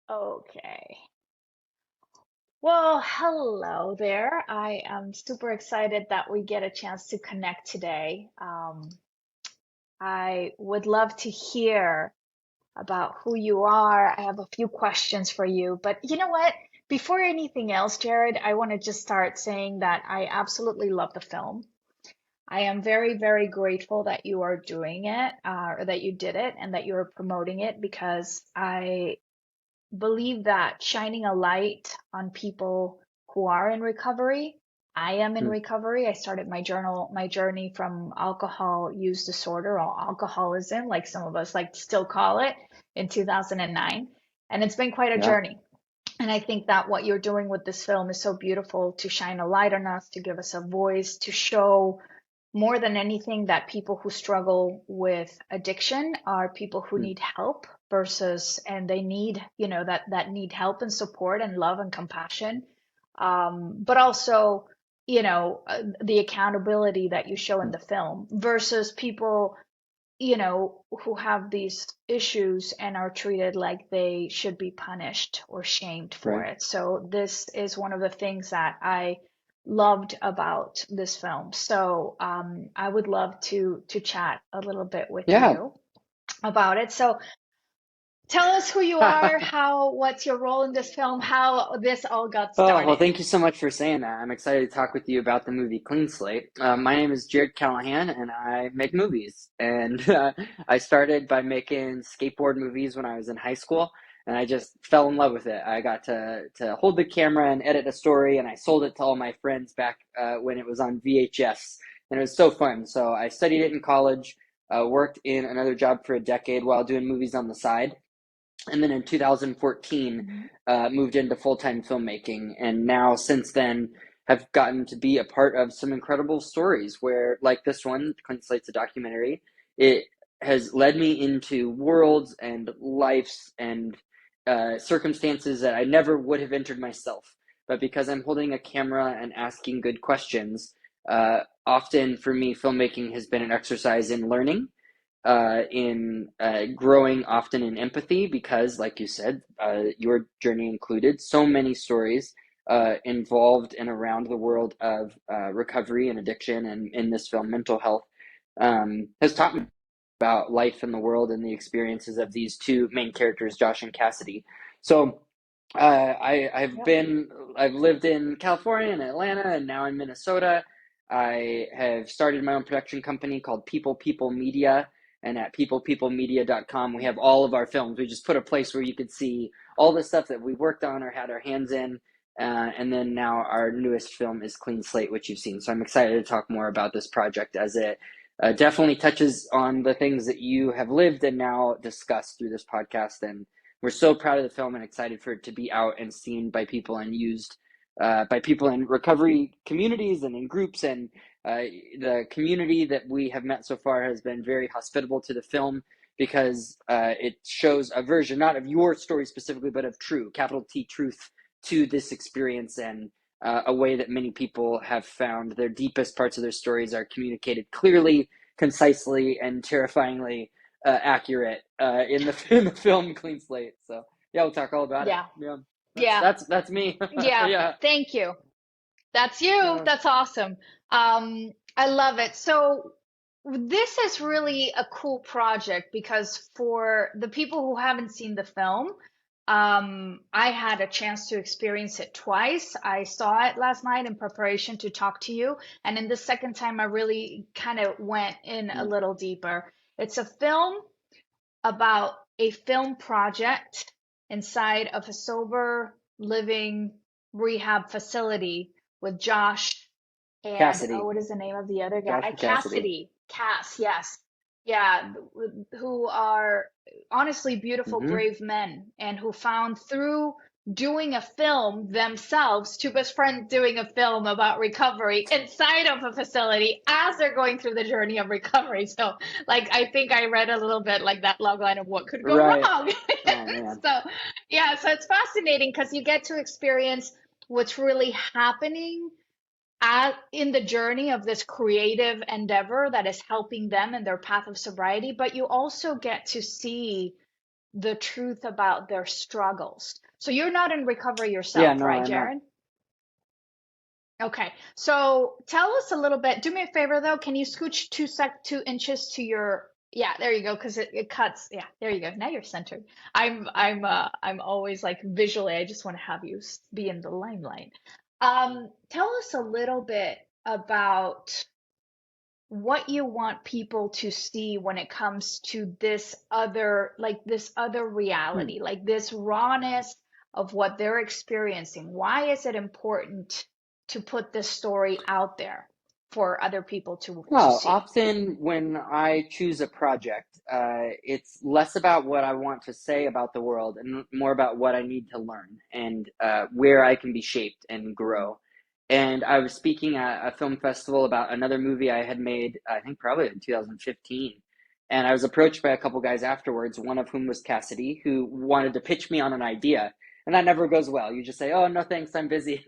Okay. Well, hello there. I am super excited that we get a chance to connect today. I would love to hear about who you are. I have a few questions for you, but you know what? Before anything else, Jared, I want to just start saying that I absolutely love the film. I am very, very grateful that you are doing it, or that you did it, and that you are promoting it because I believe that shining a light on people who are in recovery. I am in Hmm. recovery. I started my journey from alcohol use disorder or alcoholism, like some of us like to still call it, in 2009. And it's been quite a Yeah. journey. And I think that what you're doing with this film is so beautiful to shine a light on us, to give us a voice, to show more than anything that people who struggle with addiction are people who Hmm. need help versus, and they need, that need help and support and love and compassion. But also, the accountability that you show in Hmm. the film versus people who have these issues and are treated like they should be punished or shamed for Right. it. So this is one of the things that I loved about this film. So I would love to chat a little bit with Yeah. you about it. So tell us who you are, what's your role in this film, how this all got Oh, well, started. thank you so much for saying that. I'm excited to talk with you about the movie Clean Slate. My name is Jared Callahan, and I make movies. And I started by making skateboard movies when I was in high school, and I just fell in love with it. I got to hold the camera and edit a story, and I sold it to all my friends back when it was on VHS, and it was so fun. So I studied it in college, worked in another job for a decade while doing movies on the side, and then in 2014 Mhm. moved into full-time filmmaking, and now since then have gotten to be a part of some incredible stories where, like this one, Clean Slate's a documentary. It has led me into worlds and lives and circumstances that I never would have entered myself, but because I'm holding a camera and asking good questions, often for me filmmaking has been an exercise in learning, in growing, often in empathy, because, like you said, your journey included so many stories involved and around the world of recovery and addiction, and in this film, mental health, has taught me about life in the world and the experiences of these two main characters, Josh and Cassidy. So Yep. I've lived in California and Atlanta, and now in Minnesota. I have started my own production company called People Media, and at peoplemedia.com we have all of our films. We just put a place where you could see all the stuff that we worked on or had our hands in. And then now our newest film is Clean Slate, which you've seen. So I'm excited to talk more about this project, as it definitely touches on the things that you have lived and now discussed through this podcast. And we're so proud of the film and excited for it to be out and seen by people and used by people in recovery communities and in groups. And the community that we have met so far has been very hospitable to the film, because it shows a version, not of your story specifically, but of true, capital T, truth to this experience, and a way that many people have found their deepest parts of their stories are communicated clearly, concisely, and terrifyingly accurate in the in the film Clean Slate. So yeah, we'll talk all about it. Yeah. Yeah, Yeah. that's me. Yeah. Yeah, Thank you. That's you. yeah. That's awesome. I love it. So this is really a cool project because for the people who haven't seen the film, I had a chance to experience it twice. I saw it last night in preparation to talk to you, and in the second time, I really kind of went in a Mm. little deeper. It's a film about a film project inside of a sober living rehab facility with Josh and Cassidy, what is the name of the other Josh guy? and Cassidy. Cassidy. Cass, yes. Yeah, who are honestly beautiful, Mm-hmm. brave men and who found through doing a film themselves, two best friends doing a film about recovery inside of a facility as they're going through the journey of recovery. So, like, I think I read a little bit like that log line of what could go Right. wrong. Oh man. So, yeah, so it's fascinating because you get to experience what's really happening in the journey of this creative endeavor that is helping them in their path of sobriety, but you also get to see the truth about their struggles. So you're not in recovery Yeah, yourself, no, right, I'm not. Jared? Okay. So tell us a little bit. Do me a favor though. Can you scooch 2 inches to your, yeah, there you go, because it cuts. Yeah, there you go. Now you're centered. I'm always like visually, I just want to have you be in the limelight. Tell us a little bit about what you want people to see when it comes to this other Hmm. reality, like this rawness of what they're experiencing. Why is it important to put this story out there for other people to Well, see? often when I choose a project, it's less about what I want to say about the world and more about what I need to learn and where I can be shaped and grow. And I was speaking at a film festival about another movie I had made, I think probably in 2015. And I was approached by a couple guys afterwards, one of whom was Cassidy, who wanted to pitch me on an idea. And that never goes well. You just say, oh, no, thanks, I'm busy.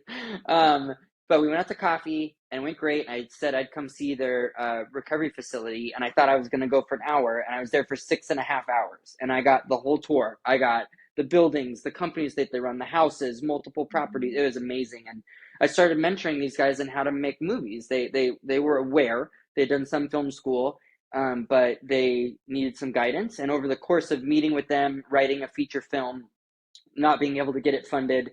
Um, but we went out to coffee and it went great. I said I'd come see their recovery facility, and I thought I was going to go for an hour, and I was there for 6.5 hours. And I got the whole tour. I got the buildings, the companies that they run, the houses, multiple properties. It was amazing. And I started mentoring these guys in how to make movies. They were aware. They'd done some film school, but they needed some guidance. And over the course of meeting with them, writing a feature film, not being able to get it funded,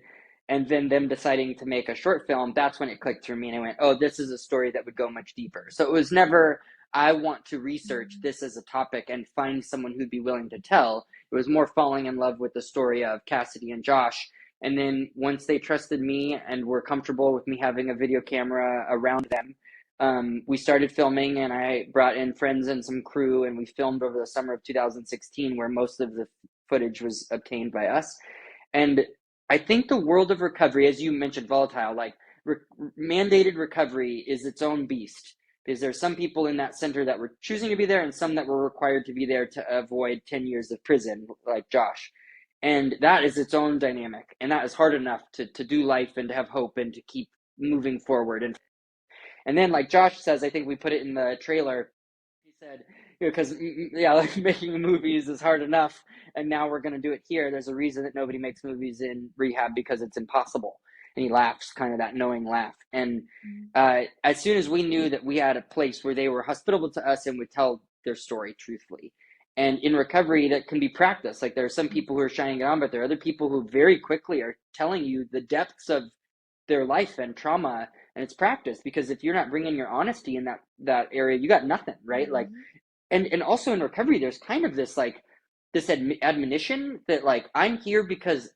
and then them deciding to make a short film, that's when it clicked through me and I went, oh, this is a story that would go much deeper. So it was never, I want to research this as a topic and find someone who'd be willing to tell. It was more falling in love with the story of Cassidy and Josh. And then once they trusted me and were comfortable with me having a video camera around them, we started filming, and I brought in friends and some crew, and we filmed over the summer of 2016, where most of the footage was obtained by us. And I think the world of recovery, as you mentioned, volatile, like mandated recovery is its own beast, because there's some people in that center that were choosing to be there and some that were required to be there to avoid 10 years of prison, like Josh. And that is its own dynamic. And that is hard enough to do life and to have hope and to keep moving forward. And then, like Josh says, I think we put it in the trailer. He said, because yeah, like making movies is hard enough, and now we're going to do it here. There's a reason that nobody makes movies in rehab, because it's impossible. And he laughs, kind of that knowing laugh. And as soon as we knew that we had a place where they were hospitable to us and would tell their story truthfully. And in recovery, that can be practiced. Like there are some people who are shining it on, but there are other people who very quickly are telling you the depths of their life and trauma, and it's practice, because if you're not bringing your honesty in that area, you got nothing, right? Like, Mhm. and also in recovery, there's kind of this like this admonition that like I'm here because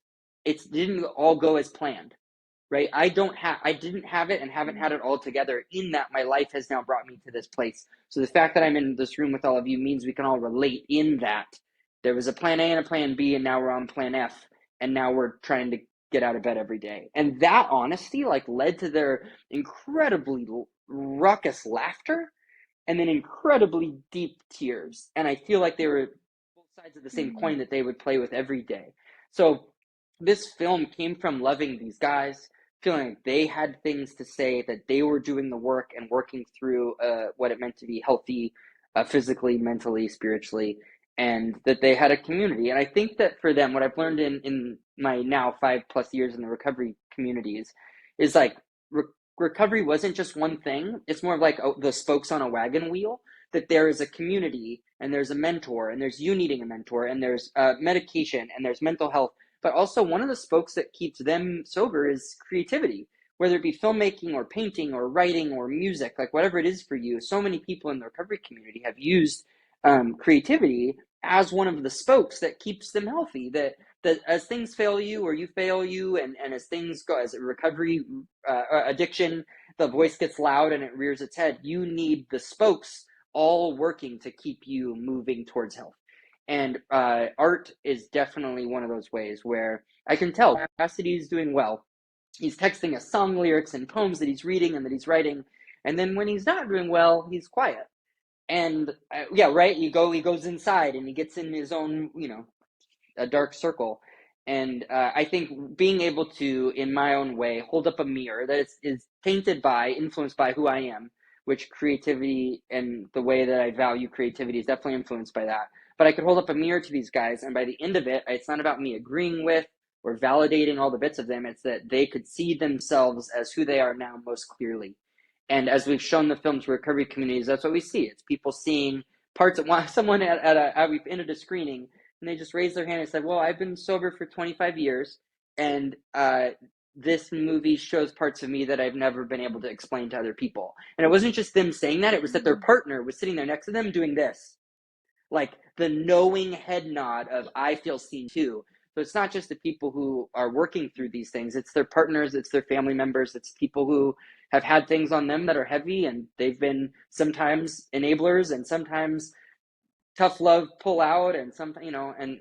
it didn't all go as planned, right? I didn't have it and haven't had it all together, in that my life has now brought me to this place. So the fact that I'm in this room with all of you means we can all relate in that there was a plan A and a plan B, and now we're on plan F, and now we're trying to get out of bed every day. And that honesty like led to their incredibly raucous laughter, and then incredibly deep tears. And I feel like they were both sides of the same coin that they would play with every day. So this film came from loving these guys, feeling like they had things to say, that they were doing the work and working through what it meant to be healthy, physically, mentally, spiritually, and that they had a community. And I think that for them, what I've learned in my now 5+ years in the recovery communities is like re- recovery wasn't just one thing. It's more of like the spokes on a wagon wheel, that there is a community and there's a mentor and there's you needing a mentor and there's medication and there's mental health. But also one of the spokes that keeps them sober is creativity, whether it be filmmaking or painting or writing or music, like whatever it is for you. So many people in the recovery community have used creativity as one of the spokes that keeps them healthy, that as things fail you or you fail you, and as things go, as a recovery addiction, the voice gets loud and it rears its head, you need the spokes all working to keep you moving towards health. And art is definitely one of those ways where I can tell Cassidy is doing well. He's texting us song lyrics and poems that he's reading and that he's writing. And then when he's not doing well, he's quiet. And yeah, right. He goes inside and he gets in his own, a dark circle. And I think being able to, in my own way, hold up a mirror that is tainted by, influenced by who I am, which creativity and the way that I value creativity is definitely influenced by that. But I could hold up a mirror to these guys, and by the end of it, it's not about me agreeing with or validating all the bits of them. It's that they could see themselves as who they are now most clearly. And as we've shown the film to recovery communities, that's what we see. It's people seeing parts of someone we've ended a screening, and they just raised their hand and said, well, I've been sober for 25 years, and this movie shows parts of me that I've never been able to explain to other people. And it wasn't just them saying that, it was that their partner was sitting there next to them doing this. Like the knowing head nod of, I feel seen too. So it's not just the people who are working through these things, it's their partners, it's their family members, it's people who have had things on them that are heavy, and they've been sometimes enablers and sometimes tough love pull out, and some,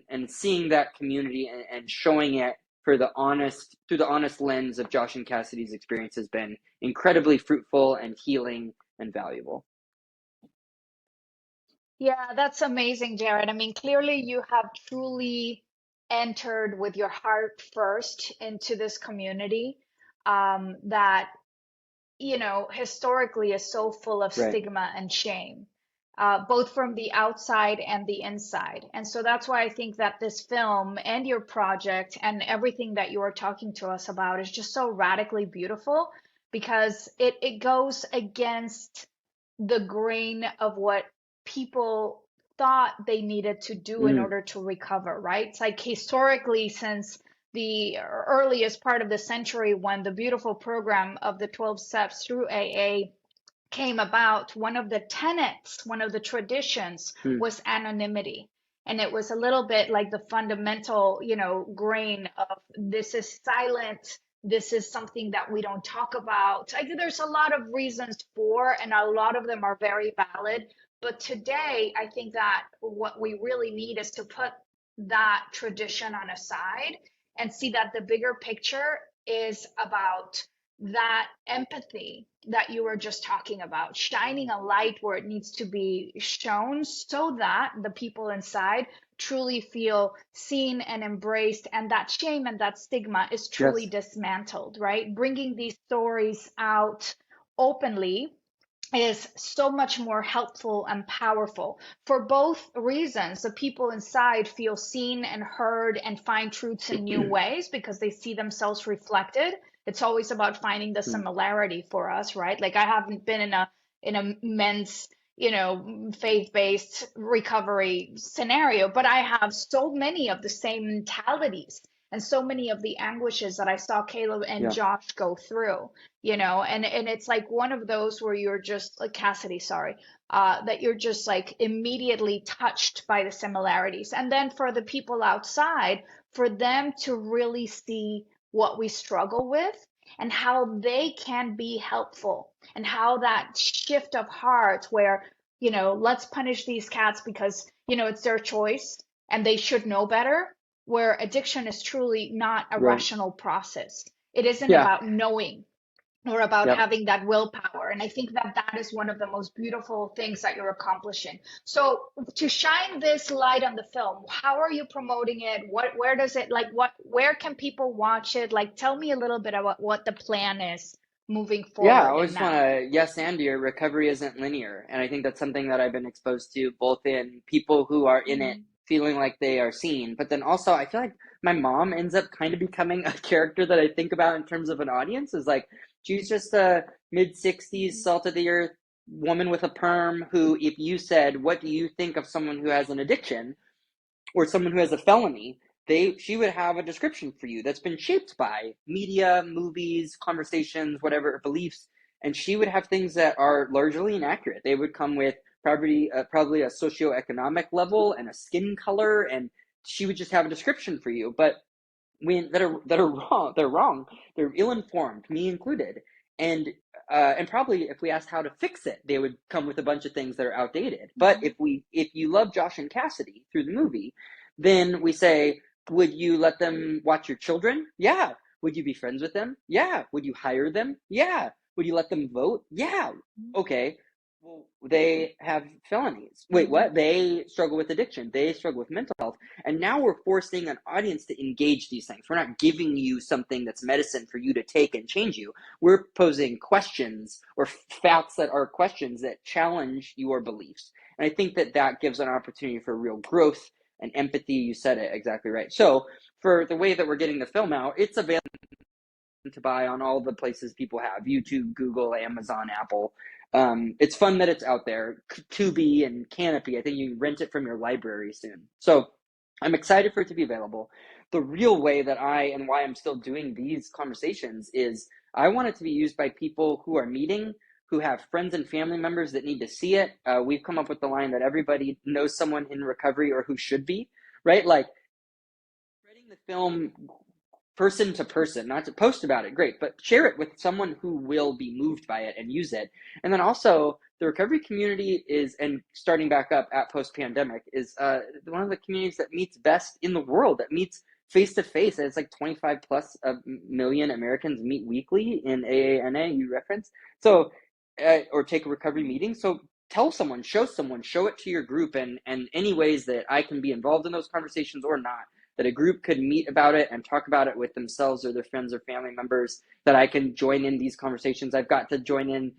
and seeing that community and showing it through the honest lens of Josh and Cassidy's experience has been incredibly fruitful and healing and valuable. Yeah, that's amazing, Jared. I mean, clearly you have truly entered with your heart first into this community that historically is so full of Right. stigma and shame, both from the outside and the inside. And so that's why I think that this film and your project and everything that you are talking to us about is just so radically beautiful, because it goes against the grain of what people thought they needed to do in Mm, order to recover, right? It's like historically, since the earliest part of the century, when the beautiful program of the 12 steps through AA came about, one of the tenets, one of the traditions mm, was anonymity. And it was a little bit like the fundamental, grain of this is silent. This is something that we don't talk about. I think there's a lot of reasons for, and a lot of them are very valid. But today, I think that what we really need is to put that tradition on a side and see that the bigger picture is about that empathy that you were just talking about, shining a light where it needs to be shown so that the people inside truly feel seen and embraced, and that shame and that stigma is truly yes. dismantled, right? Bringing these stories out openly is so much more helpful and powerful for both reasons. The people inside feel seen and heard and find truths in new ways because they see themselves reflected. It's always about finding the Mm, similarity for us, right? Like I haven't been in a men's, faith-based recovery scenario, but I have so many of the same mentalities and so many of the anguishes that I saw Caleb and yeah. Josh go through, and it's like one of those where you're just like Cassidy, sorry, that you're just like immediately touched by the similarities. And then for the people outside, for them to really see what we struggle with and how they can be helpful, and how that shift of heart where, let's punish these cats because, it's their choice and they should know better, where addiction is truly not a Right. rational process. It isn't Yeah. about knowing or about Yep. having that willpower. And I think that that is one of the most beautiful things that you're accomplishing. So to shine this light on the film, how are you promoting it? Where does it, like, where can people watch it? Like, tell me a little bit about what the plan is moving Yeah, I forward always and just want now. to yes and your recovery isn't linear. And I think that's something that I've been exposed to both in people who are in it Mm, feeling like they are seen, but then also I feel like my mom ends up kind of becoming a character that I think about in terms of an audience is like she's just a mid 60s mm, salt of the earth woman with a perm who, if you said, what do you think of someone who has an addiction? Or someone who has a felony, she would have a description for you that's been shaped by media, movies, conversations, whatever beliefs, and she would have things that are largely inaccurate. They would come with probably a socioeconomic level and a skin color, and she would just have a description for you. But that are wrong. They're wrong. They're ill-informed, me included. And probably if we asked how to fix it, they would come with a bunch of things that are outdated. But mm, if you love Josh and Cassidy through the movie, then we say, would you let them watch your children? Yeah. Would you be friends with them? Yeah. Would you hire them? Yeah. Would you let them vote? Yeah. mm, Okay. Well, they have felonies. Wait, Mm. what? They struggle with addiction. They struggle with mental health. And now we're forcing an audience to engage these things. We're not giving you something that's medicine for you to take and change you. We're posing questions or facts that are questions that challenge your beliefs. And I think that that gives an opportunity for real growth and empathy. You said it exactly right. So, for the way that we're getting the film out, it's available to buy on all the places people have YouTube, Google, Amazon, Apple. It's fun that it's out there. Tubi and Canopy. I think you can rent it from your library soon. So I'm excited for it to be available. The real way that and why I'm still doing these conversations is I want it to be used by people who are meeting, who have friends and family members that need to see it. We've come up with the line that everybody knows someone in recovery or who should be, right? Like spreading the film person to person, not to post about it, great, but share it with someone who will be moved by it and use it. And then also, the recovery community is, and starting back up at post pandemic, is one of the communities that meets best in the world, that meets face to face. It's like 25 plus a million Americans meet weekly in AANA, you reference. So, or take a recovery meeting. So, tell someone, show it to your group, and any ways that I can be involved in those conversations or not, that a group could meet about it and talk about it with themselves or their friends or family members, that I can join in these conversations. I've got to join in.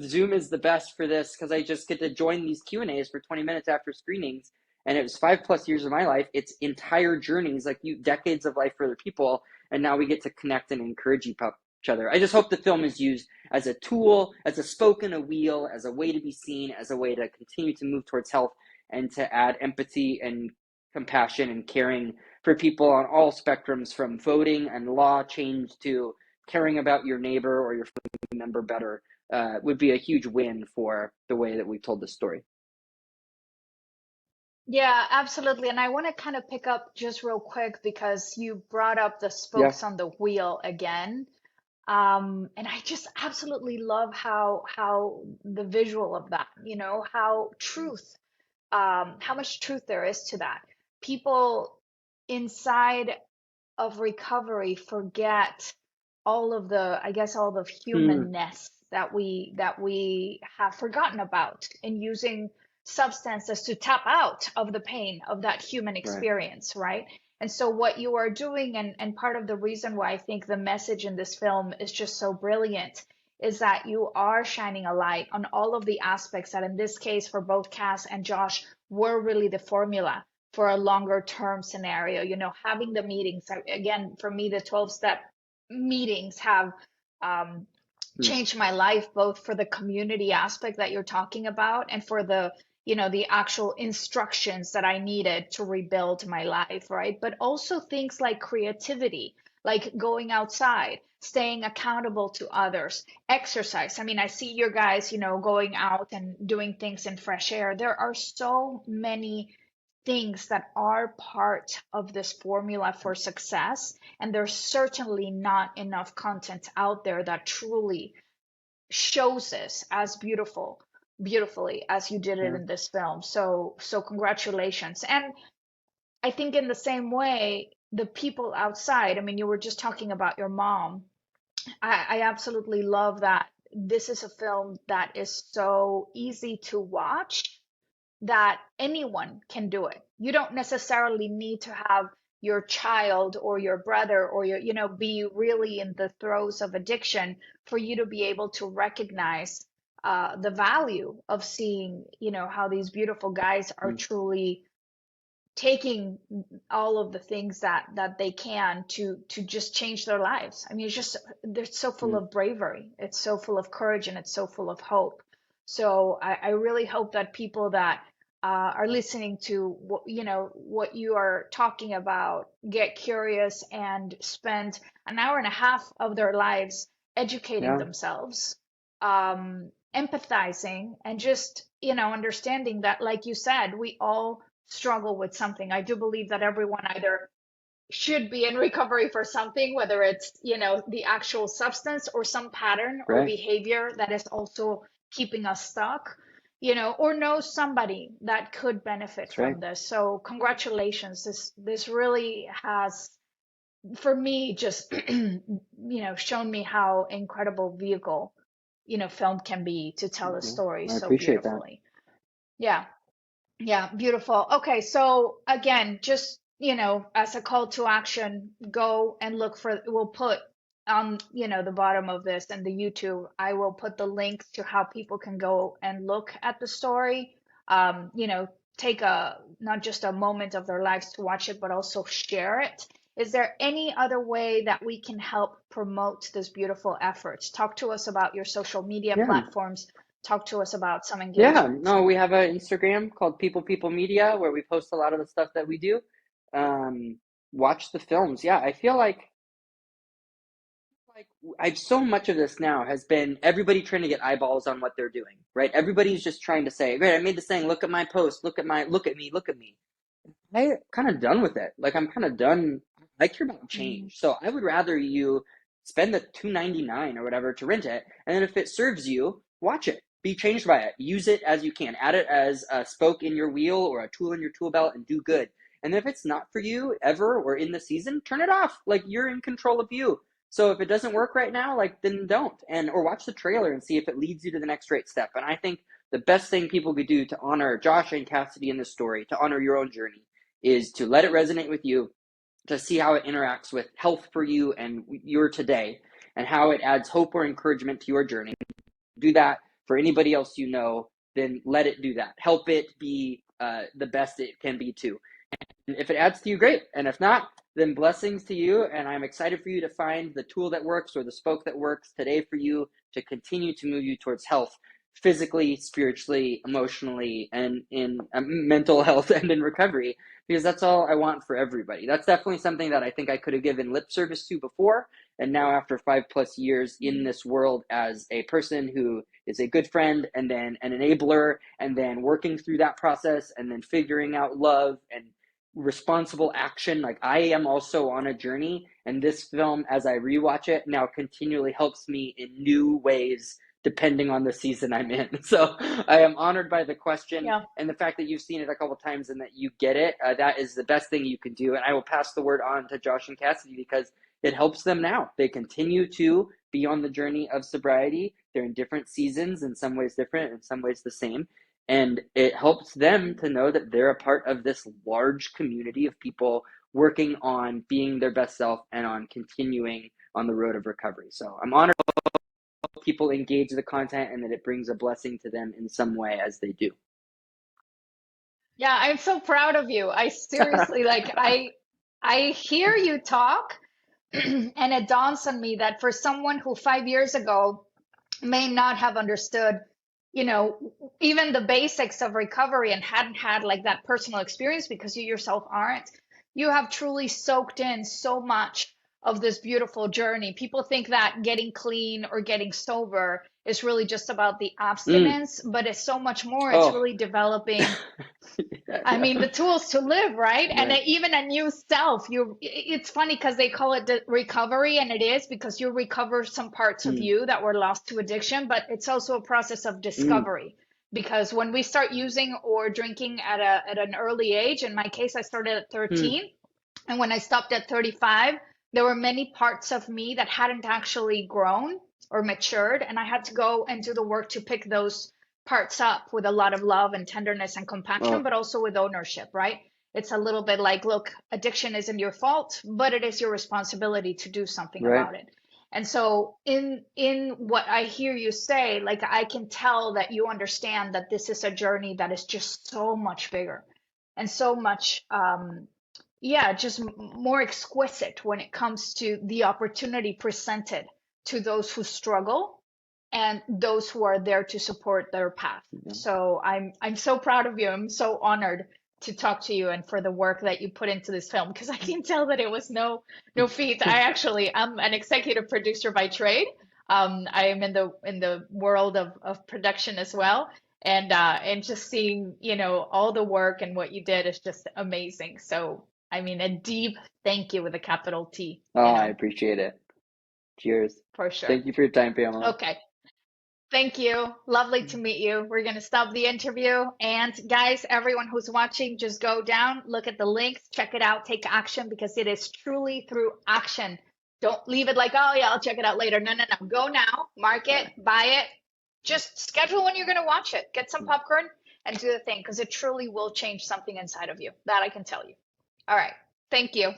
Zoom is the best for this because I just get to join these Q&As for 20 minutes after screenings. And it was 5+ years of my life. It's entire journeys, like decades of life for other people. And now we get to connect and encourage each other. I just hope the film is used as a tool, as a spoke in a wheel, as a way to be seen, as a way to continue to move towards health and to add empathy and compassion and caring for people on all spectrums, from voting and law change to caring about your neighbor or your family member better, would be a huge win for the way that we told the story. Yeah, absolutely. And I want to kind of pick up just real quick because you brought up the Yeah. spokes on the wheel again. And I just absolutely love how the visual of that, how how much truth there is to that. People inside of recovery forget all of the, I guess, all the Hmm. humanness that we have forgotten about in using substances to tap out of the pain of that human Right. experience, right? And so what you are doing, and part of the reason why I think the message in this film is just so brilliant, is that you are shining a light on all of the aspects that in this case for both Cass and Josh were really the formula for a longer term scenario. Having the meetings, again, for me, the 12-step meetings have um, Hmm. changed my life, both for the community aspect that you're talking about and for the actual instructions that I needed to rebuild my life, right? But also things like creativity, like going outside, staying accountable to others, exercise. I mean, I see your guys, going out and doing things in fresh air. There are so many things that are part of this formula for success, and there's certainly not enough content out there that truly shows this as beautifully as you did it Yeah. in this film. So congratulations. And I think in the same way, the people outside, I mean, you were just talking about your mom. I absolutely love that this is a film that is so easy to watch that anyone can do it. You don't necessarily need to have your child or your brother or be really in the throes of addiction for you to be able to recognize the value of seeing, how these beautiful guys are Hmm. truly taking all of the things that they can to just change their lives. I mean, it's just they're so full Hmm. of bravery, it's so full of courage, and it's so full of hope. So I really hope that people that are listening to what you are talking about get curious and spend an hour and a half of their lives educating Yeah. themselves, empathizing, and just understanding that, like you said, we all struggle with something. I do believe that everyone either should be in recovery for something, whether it's, the actual substance or some pattern or Right. behavior that is also keeping us stuck, or know somebody that could benefit That's right. from this. So congratulations. This really has, for me, just, shown me how incredible vehicle film can be to tell a Mhm. story I so appreciate that. beautifully. Yeah. Yeah, beautiful. Okay, so again, just, as a call to action, go and look for, we'll put on, the bottom of this and the YouTube, I will put the link to how people can go and look at the story. Um, you know, take not just a moment of their lives to watch it, but also share it. Is there any other way that we can help promote this beautiful effort? Talk to us about your social media Yeah. platforms. Talk to us about some Yeah, engagement. no, we have an Instagram called People People Media where we post a lot of the stuff that we do. Um, Watch the films. Yeah, I feel like I've so much of this now has been everybody trying to get eyeballs on what they're doing, right? Everybody's just trying to say, great, I made this thing, look at my post, look at me, look at me. I kind of done with it. Like I'm kind of done. I care about Mm. change, so I would rather you spend the $2.99 or whatever to rent it, and then if it serves you, watch it. Be changed by it. Use it as you can. Add it as a spoke in your wheel or a tool in your tool belt, and do good. And if it's not for you ever or in the season, turn it off. Like you're in control of you. So if it doesn't work right now, like then don't. And or watch the trailer and see if it leads you to the next right step. And I think the best thing people could do to honor Josh and Cassidy in this story, to honor your own journey, is to let it resonate with you, to see how it interacts with health for you and your today, and how it adds hope or encouragement to your journey. Do that for anybody else you know, then let it do that. Help it be the best it can be too. And if it adds to you, great. And if not, then blessings to you. And I'm excited for you to find the tool that works or the spoke that works today for you to continue to move you towards health, physically, spiritually, emotionally, and in mental health and in recovery, because that's all I want for everybody. That's definitely something that I think I could have given lip service to before. And now, after 5+ years in this world as a person who is a good friend and then an enabler, and then working through that process, and then figuring out love and responsible action. Like I am also on a journey, and this film, as I rewatch it now, continually helps me in new ways depending on the season I'm in. So I am honored by the question Yeah. and the fact that you've seen it a couple times and that you get it. That is the best thing you can do. And I will pass the word on to Josh and Cassidy because it helps them now. They continue to be on the journey of sobriety. They're in different seasons, in some ways different, in some ways the same. And it helps them to know that they're a part of this large community of people working on being their best self and on continuing on the road of recovery. So I'm honored that people engage the content and that it brings a blessing to them in some way as they do. Yeah, I'm so proud of you. I seriously like I hear you talk and it dawns on me that for someone who 5 years ago may not have understood, you know, even the basics of recovery and hadn't had like that personal experience because you yourself aren't, you have truly soaked in so much of this beautiful journey. People think that getting clean or getting sober is really just about the Mm. abstinence, but it's so much more. It's Oh, really developing, yeah, I yeah. mean, the tools to live, right? And Right. even a new self. It's funny because they call it the recovery, and it is because you recover some parts of Mm. you that were lost to addiction, but it's also a process of Mm. discovery. Because when we start using or drinking at an early age, in my case, I started at Mm. 13, and when I stopped at 35, there were many parts of me that hadn't actually grown or matured, and I had to go and do the work to pick those parts up with a lot of love and tenderness and compassion, Oh, but also with ownership, right? It's a little bit like, look, addiction isn't your fault, but it is your responsibility to do something right. about it. And so in what I hear you say, like I can tell that you understand that this is a journey that is just so much bigger and so much yeah, just more exquisite when it comes to the opportunity presented to those who struggle and those who are there to support their path. Yeah. So I'm so proud of you. I'm so honored to talk to you and for the work that you put into this film because I can tell that it was no feat. I'm an executive producer by trade. I am in the world of production as well. And just seeing, all the work and what you did is just amazing. So I mean, a deep thank you with a capital T, Oh, I appreciate it. Cheers. for sure. Thank you for your time, Pamela. Okay. Thank you. Lovely to meet you. We're going to stop the interview. And guys, everyone who's watching, just go down, look at the links, check it out, take action because it is truly through action Don't leave it like, oh yeah, I'll check it out later. No, no, no. Go now, mark it, Yeah. buy it. Just schedule when you're going to watch it. Get some popcorn and do the thing because it truly will change something inside of you. That I can tell you. All right. Thank you.